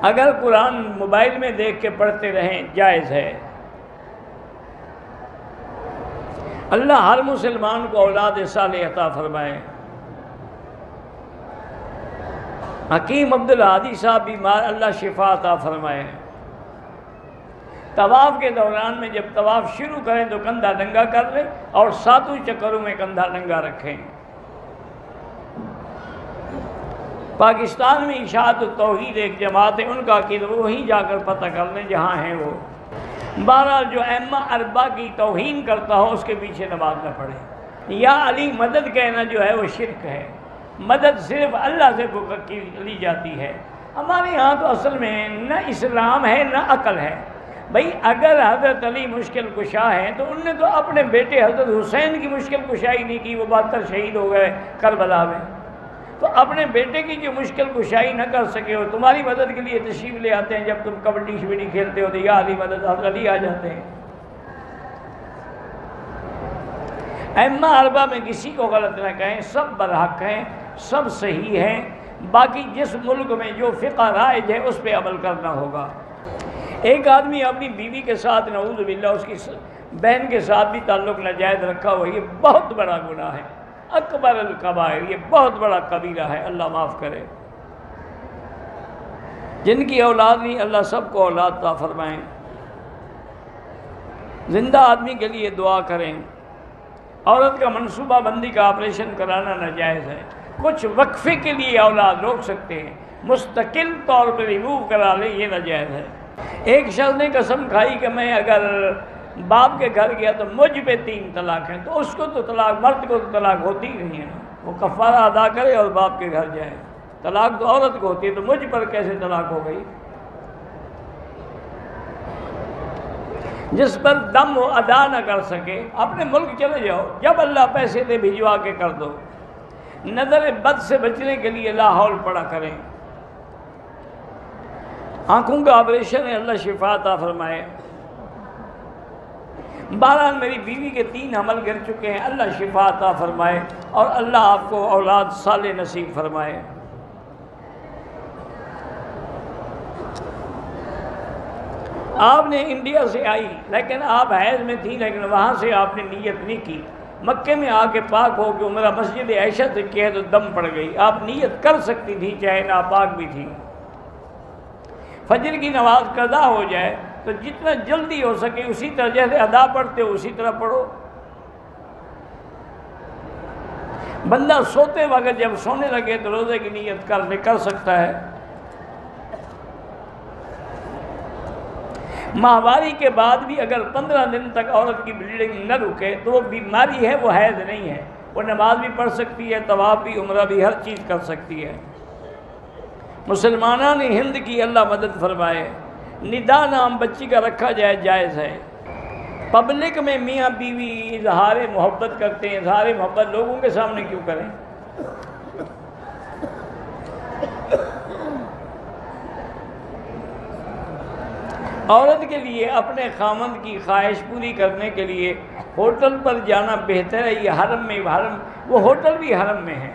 اگر قرآن موبائل میں دیکھ کے پڑھتے رہیں جائز ہے۔ اللہ ہر مسلمان کو اولاد صالح عطا فرمائے۔ حکیم عبدالہادی صاحب بیمار، اللہ شفا عطا فرمائے۔ طواف کے دوران میں جب طواف شروع کریں تو کندھا ننگا کر لیں اور 7 چکروں میں کندھا ننگا رکھیں۔ پاکستان میں اشاعت التوحید ایک جماعت ہے، ان کا عقیدہ وہیں جا کر پتہ کر لیں جہاں ہیں وہ۔ بہرحال جو ائمہ اربعہ کی توہین کرتا ہو اس کے پیچھے نماز نہ پڑھے۔ یا علی مدد کہنا جو ہے وہ شرک ہے۔ مدد صرف اللہ سے لی جاتی ہے۔ ہمارے یہاں تو اصل میں نہ اسلام ہے نہ عقل ہے۔ بھئی اگر حضرت علی مشکل کشا ہیں تو انہوں نے تو اپنے بیٹے حضرت حسین کی مشکل کشائی نہیں کی، وہ 72 شہید ہو گئے کربلا میں۔ تو اپنے بیٹے کی جو مشکل کشائی نہ کر سکے ہو، تمہاری مدد کے لیے تشریف لے آتے ہیں۔ جب تم کبڈی شبڈی کھیلتے ہو تو یا علی مدد، حضرت علی آ جاتے ہیں۔ ائمہ اربعہ میں کسی کو غلط نہ کہیں، سب برحق ہیں، سب صحیح ہیں۔ باقی جس ملک میں جو فقہ رائج ہے اس پہ عمل کرنا ہوگا۔ ایک آدمی اپنی بیوی کے ساتھ نعوذ باللہ اس کی بہن کے ساتھ بھی تعلق ناجائز رکھا ہوا، یہ بہت بڑا گناہ ہے، اکبر الکبائر، یہ بہت بڑا کبیرہ ہے، اللہ معاف کرے۔ جن کی اولاد نہیں اللہ سب کو اولاد عطا فرمائیں۔ زندہ آدمی کے لیے دعا کریں۔ عورت کا منصوبہ بندی کا آپریشن کرانا ناجائز ہے۔ کچھ وقفے کے لیے اولاد روک سکتے ہیں، مستقل طور پر ریموو کرا لیں، یہ ناجائز ہے۔ ایک شخص نے قسم کھائی کہ میں اگر باپ کے گھر گیا تو مجھ پہ 3 طلاق ہیں، تو اس کو تو طلاق، مرد کو تو طلاق ہوتی ہی نہیں ہے، وہ کفارہ ادا کرے اور باپ کے گھر جائے۔ طلاق تو عورت کو ہوتی ہے، تو مجھ پر کیسے طلاق ہو گئی؟ جس پر دم وہ ادا نہ کر سکے اپنے ملک چلے جاؤ، جب اللہ پیسے دے بھجوا کے کر دو۔ نظر بد سے بچنے کے لیے لا حول پڑا کریں۔ آنکھوں کا آپریشن ہے، اللہ شفا عطا فرمائے۔ بہرحال میری بیوی کے 3 حمل گر چکے ہیں، اللہ شفا عطا فرمائے اور اللہ آپ کو اولاد صالح نصیب فرمائے۔ آپ نے انڈیا سے آئی لیکن آپ حیض میں تھی، لیکن وہاں سے آپ نے نیت نہیں کی۔ مکے میں آ کے پاک ہو کے عمرہ مسجد عائشہ سے کیا تو دم پڑ گئی۔ آپ نیت کر سکتی تھی چاہے ناپاک بھی تھی۔ فجر کی نماز قضا ہو جائے تو جتنا جلدی ہو سکے اسی طرح جیسے ادا پڑھتے ہو اسی طرح پڑھو۔ بندہ سوتے وقت جب سونے لگے تو روزے کی نیت کر سکتا ہے۔ ماہواری کے بعد بھی اگر 15 دن تک عورت کی بلیڈنگ نہ رکے تو وہ بیماری ہے، وہ حیض نہیں ہے، وہ نماز بھی پڑھ سکتی ہے، طواف بھی، عمرہ بھی، ہر چیز کر سکتی ہے۔ مسلمانان ہند کی اللہ مدد فرمائے۔ ندا نام بچی کا رکھا جائے، جائز ہے۔ پبلک میں میاں بیوی اظہار محبت کرتے ہیں، اظہار محبت لوگوں کے سامنے کیوں کریں؟ عورت کے لیے اپنے خامند کی خواہش پوری کرنے کے لیے ہوٹل پر جانا بہتر ہے، یہ حرم میں، وہ ہوٹل بھی حرم میں ہے۔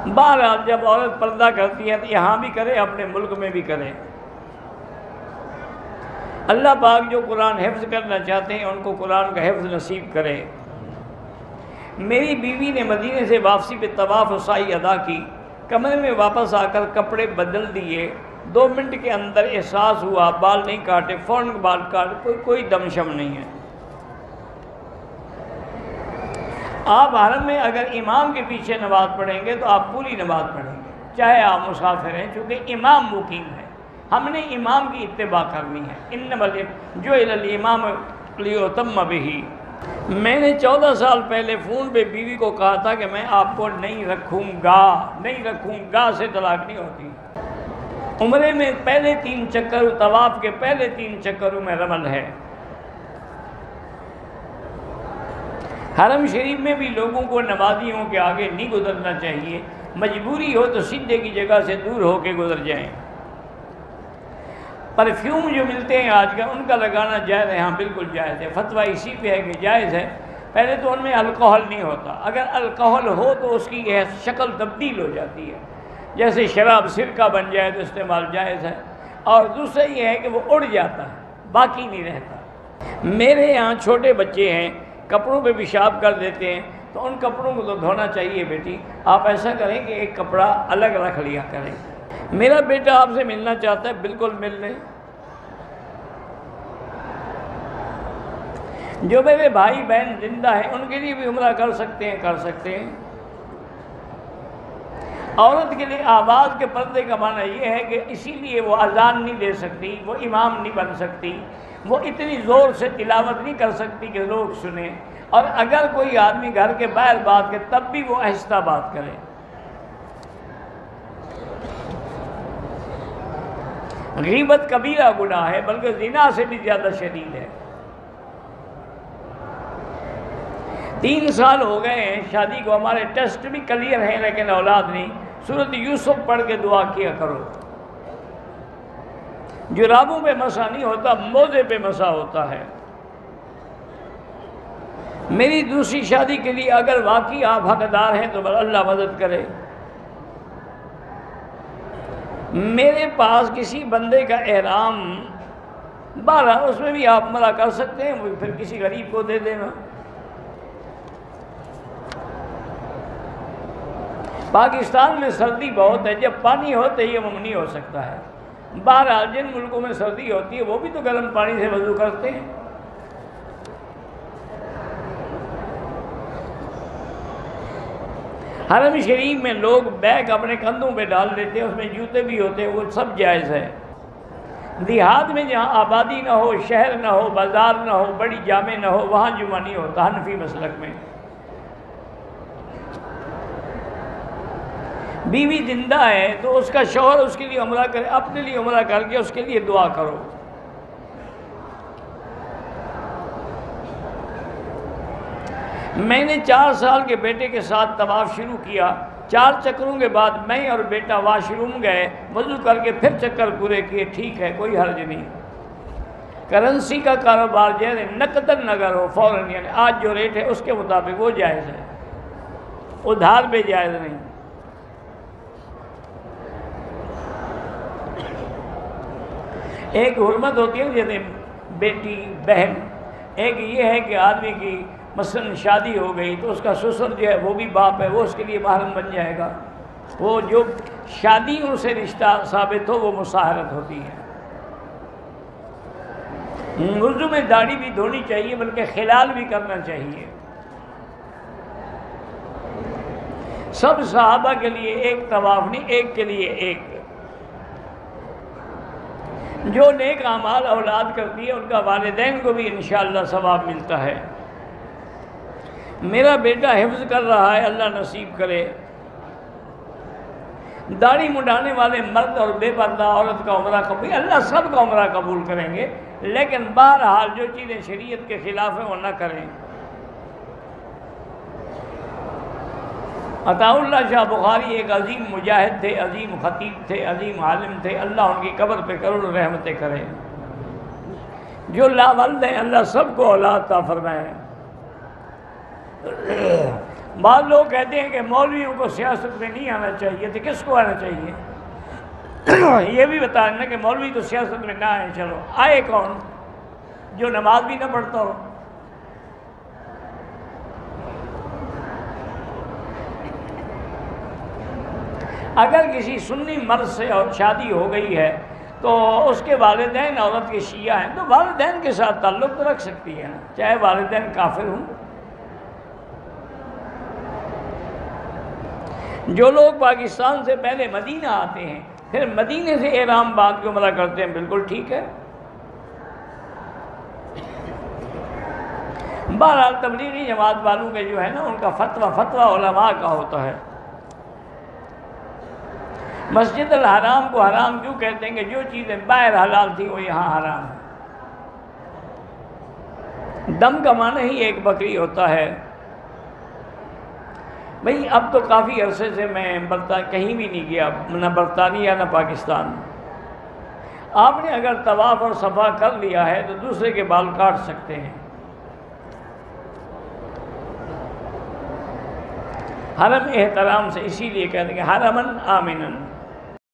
بہرحال جب عورت پردہ کرتی ہے تو یہاں بھی کرے، اپنے ملک میں بھی کرے۔ اللہ پاک جو قرآن حفظ کرنا چاہتے ہیں ان کو قرآن کا حفظ نصیب کرے۔ میری بیوی نے مدینے سے واپسی پہ طواف و سعی ادا کی، کمرے میں واپس آ کر کپڑے بدل دیے، 2 منٹ کے اندر احساس ہوا بال نہیں کاٹے، فوراً بال کاٹ، کوئی دم شم نہیں ہے۔ آپ حرم میں اگر امام کے پیچھے نماز پڑھیں گے تو آپ پوری نماز پڑھیں گے، چاہے آپ مسافر ہیں، چونکہ امام مقیم ہے، ہم نے امام کی اتباع کرنی ہے۔ انما جعل الامام لیؤتم بہ۔ میں نے 14 سال پہلے فون پہ بیوی کو کہا تھا کہ میں آپ کو نہیں رکھوں گا سے طلاق نہیں ہوتی۔ عمرے میں پہلے 3 چکر، طواف کے پہلے 3 چکروں میں رمل ہے۔ حرم شریف میں بھی لوگوں کو نمازیوں کے آگے نہیں گزرنا چاہیے، مجبوری ہو تو سیدھے کی جگہ سے دور ہو کے گزر جائیں۔ پرفیوم جو ملتے ہیں آج کل ان کا لگانا جائز ہے، ہاں بالکل جائز ہے، فتویٰ اسی پہ ہے کہ جائز ہے۔ پہلے تو ان میں الکحل نہیں ہوتا، اگر الکحل ہو تو اس کی شکل تبدیل ہو جاتی ہے، جیسے شراب سرکہ بن جائے تو استعمال جائز ہے۔ اور دوسرا یہ ہے کہ وہ اڑ جاتا ہے، باقی نہیں رہتا۔ میرے یہاں چھوٹے بچے ہیں، کپڑوں پہ پیشاب کر دیتے ہیں، تو ان کپڑوں کو تو دھونا چاہیے بیٹی، آپ ایسا کریں کہ ایک کپڑا الگ رکھ لیا کریں۔ میرا بیٹا آپ سے ملنا چاہتا ہے، بالکل مل لیں۔ جو میرے بھائی بہن زندہ ہیں ان کے لیے بھی عمرہ کر سکتے ہیں، کر سکتے ہیں۔ عورت کے لیے آواز کے پردے کا معنی یہ ہے کہ اسی لیے وہ اذان نہیں دے سکتی، وہ امام نہیں بن سکتی، وہ اتنی زور سے تلاوت نہیں کر سکتی کہ لوگ سنیں، اور اگر کوئی آدمی گھر کے باہر بات کرے تب بھی وہ آہستہ بات کرے۔ غیبت کبیرہ گناہ ہے، بلکہ زنا سے بھی زیادہ شدید ہے۔ 3 سال ہو گئے ہیں شادی کو، ہمارے ٹیسٹ بھی کلیئر ہیں لیکن اولاد نہیں۔ سورۃ یوسف پڑھ کے دعا کیا کرو۔ جرابوں پہ مسا نہیں ہوتا، موزے پہ مسا ہوتا ہے۔ میری دوسری شادی کے لیے اگر واقعی آپ حقدار ہیں تو اللہ مدد کرے۔ میرے پاس کسی بندے کا احرام 12، اس میں بھی آپ عمرہ کر سکتے ہیں، وہ پھر کسی غریب کو دے دینا۔ پاکستان میں سردی بہت ہے، جب پانی ہو تیمم نہیں ہو سکتا ہے۔ بہرحال جن ملکوں میں سردی ہوتی ہے وہ بھی تو گرم پانی سے وضو کرتے ہیں۔ حرم شریف میں لوگ بیگ اپنے کندھوں پہ ڈال دیتے ہیں، اس میں جوتے بھی ہوتے ہیں، وہ سب جائز ہے۔ دیہات میں جہاں آبادی نہ ہو، شہر نہ ہو، بازار نہ ہو، بڑی جامع نہ ہو، وہاں جمعہ نہیں ہوتا حنفی مسلک میں۔ بیوی زندہ ہے تو اس کا شوہر اس کے لیے عمرہ کرے، اپنے لیے عمرہ کر کے اس کے لیے دعا کرو۔ میں نے 4 سال کے بیٹے کے ساتھ طواف شروع کیا، 4 چکروں کے بعد میں اور بیٹا واش روم گئے، وضو کر کے پھر چکر پورے کیے، ٹھیک ہے، کوئی حرج نہیں۔ کرنسی کا کاروبار جیسے نقدن اگر ہو فوراً، یعنی آج جو ریٹ ہے اس کے مطابق وہ جائز ہے، ادھار پہ جائز نہیں۔ ایک حرمت ہوتی ہے جیسے بیٹی بہن، ایک یہ ہے کہ آدمی کی مثلا شادی ہو گئی تو اس کا سسر جو ہے وہ بھی باپ ہے، وہ اس کے لیے محرم بن جائے گا۔ وہ جو شادیوں سے رشتہ ثابت ہو وہ مصاہرت ہوتی ہے۔ وضو میں داڑھی بھی دھونی چاہیے، بلکہ خلال بھی کرنا چاہیے۔ سب صحابہ کے لیے ایک طواف نہیں، ایک کے لیے ایک۔ جو نیک اعمال اولاد کرتی ہے ان کا والدین کو بھی انشاءاللہ ثواب ملتا ہے۔ میرا بیٹا حفظ کر رہا ہے، اللہ نصیب کرے۔ داڑھی منڈانے والے مرد اور بے پردہ عورت کا عمرہ قبول، اللہ سب کا عمرہ قبول کریں گے، لیکن بہرحال جو چیزیں شریعت کے خلاف ہیں وہ نہ کریں۔ عطا اللہ شاہ بخاری ایک عظیم مجاہد تھے، عظیم خطیب تھے، عظیم عالم تھے، اللہ ان کی قبر پہ کروڑوں رحمتیں کرے۔ جو لاولد ہیں اللہ سب کو اولاد عطا فرمائے۔ بعض لوگ کہتے ہیں کہ مولویوں کو سیاست میں نہیں آنا چاہیے، تو کس کو آنا چاہیے؟ یہ بھی بتانا کہ مولوی تو سیاست میں نہ آئے، چلو آئے کون؟ جو نماز بھی نہ پڑھتا ہو۔ اگر کسی سنی مرد سے اور شادی ہو گئی ہے تو اس کے والدین عورت کے شیعہ ہیں تو والدین کے ساتھ تعلق تو رکھ سکتی ہے نا، چاہے والدین کافر ہوں۔ جو لوگ پاکستان سے پہلے مدینہ آتے ہیں پھر مدینے سے احرام باندھ کے عمرہ کرتے ہیں، بالکل ٹھیک ہے۔ بہرحال تبلیغی جماعت والوں کے جو ہے نا ان کا فتویٰ علماء کا ہوتا ہے۔ مسجد الحرام کو حرام کیوں کہتے ہیں کہ جو چیزیں باہر حلال تھی وہ یہاں حرام ہے۔ دم کا معنی ہی ایک بکری ہوتا ہے۔ بھئی اب تو کافی عرصے سے میں کہیں بھی نہیں گیا، نہ برطانیہ نہ پاکستان۔ آپ نے اگر طواف اور صفا کر لیا ہے تو دوسرے کے بال کاٹ سکتے ہیں۔ حرم احترام سے اسی لیے کہتے ہیں کہ حرمن آمنن،